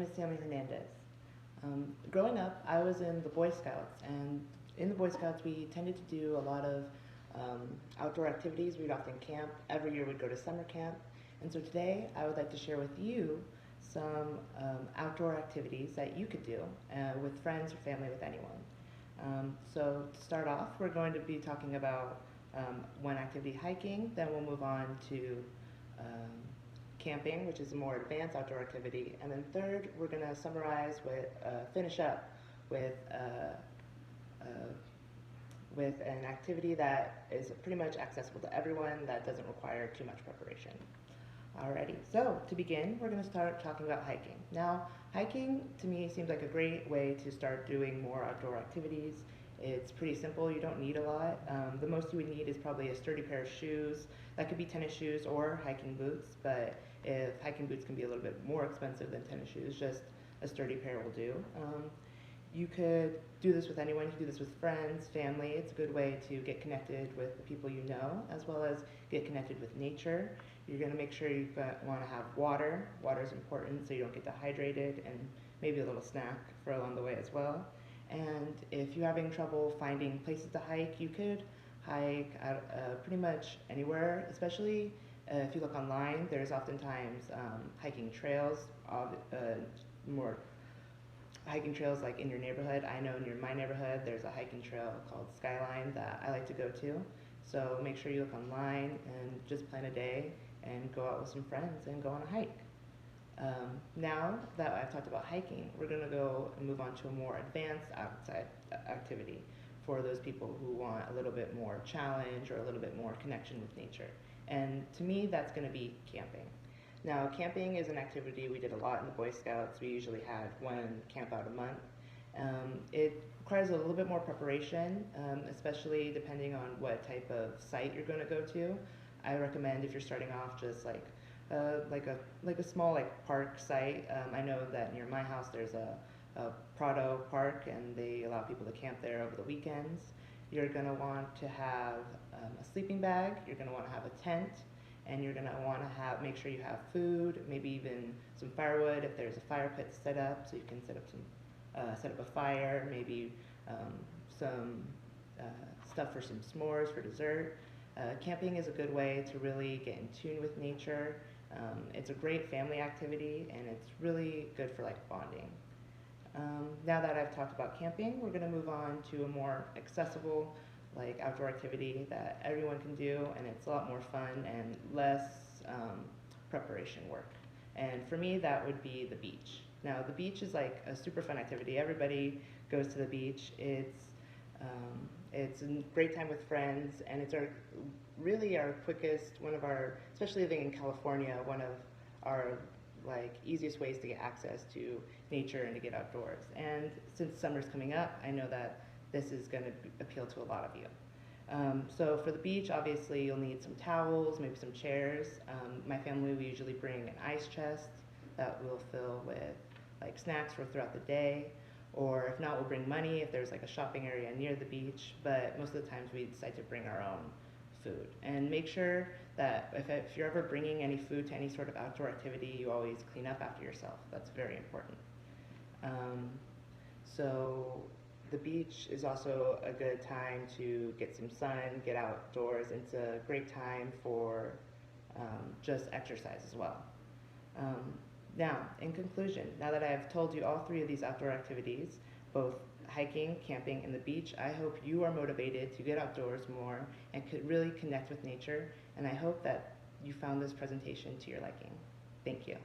is Sammy Hernandez. Growing up, I was in the Boy Scouts, and in the Boy Scouts, we tended to do a lot of outdoor activities. We'd often camp. Every year, we'd go to summer camp. And so today, I would like to share with you some outdoor activities that you could do with friends or family, with anyone. So to start off, we're going to be talking about one activity, hiking. Then we'll move on to um, camping, which is a more advanced outdoor activity. And then third, we're going to finish up with, uh, with an activity that is pretty much accessible to everyone that doesn't require too much preparation. Alrighty, so to begin, we're going to start talking about hiking. Now, hiking to me seems like a great way to start doing more outdoor activities. It's pretty simple, you don't need a lot. The most you would need is probably a sturdy pair of shoes. That could be tennis shoes or hiking boots, but if hiking boots can be a little bit more expensive than tennis shoes, just a sturdy pair will do. You could do this with anyone. You can do this with friends, family. It's a good way to get connected with the people you know, as well as get connected with nature. You're going to make sure you want to have water. Water is important so you don't get dehydrated, and maybe a little snack for along the way as well. And if you're having trouble finding places to hike, you could hike pretty much anywhere, especially if you look online. There's oftentimes hiking trails, more hiking trails like in your neighborhood. I know near my neighborhood there's a hiking trail called Skyline that I like to go to. So make sure you look online and just plan a day and go out with some friends and go on a hike. Now that I've talked about hiking, we're going to go and move on to a more advanced outside activity for those people who want a little bit more challenge or a little bit more connection with nature. And to me, that's going to be camping. Now, camping is an activity we did a lot in the Boy Scouts. We usually had one camp out a month. It requires a little bit more preparation, especially depending on what type of site you're going to go to. I recommend if you're starting off just like a small park site. I know that near my house there's a Prado Park, and they allow people to camp there over the weekends. You're going to want to have a sleeping bag. You're going to want to have a tent, and you're going to want to make sure you have food, maybe even some firewood if there's a fire pit set up, so you can set up a fire, maybe some stuff for some s'mores for dessert. Camping is a good way to really get in tune with nature. It's a great family activity, and it's really good for bonding. Now that I've talked about camping, we're going to move on to a more accessible outdoor activity that everyone can do, and it's a lot more fun and less preparation work. And for me, that would be the beach. Now, the beach is like a super fun activity. Everybody goes to the beach. It's a great time with friends, and it's really our quickest, especially living in California, one of our easiest ways to get access to nature and to get outdoors. And since summer's coming up, I know that this is going to appeal to a lot of you. So for the beach, obviously you'll need some towels, maybe some chairs. My family, we usually bring an ice chest that we'll fill with snacks for throughout the day. Or if not, we'll bring money if there's a shopping area near the beach, but most of the times we decide to bring our own food. And make sure that if you're ever bringing any food to any sort of outdoor activity, you always clean up after yourself. That's very important. So the beach is also a good time to get some sun, get outdoors. It's a great time for just exercise as well. Now, in conclusion, now that I have told you all three of these outdoor activities, both hiking, camping, and the beach, I hope you are motivated to get outdoors more and could really connect with nature, and I hope that you found this presentation to your liking. Thank you.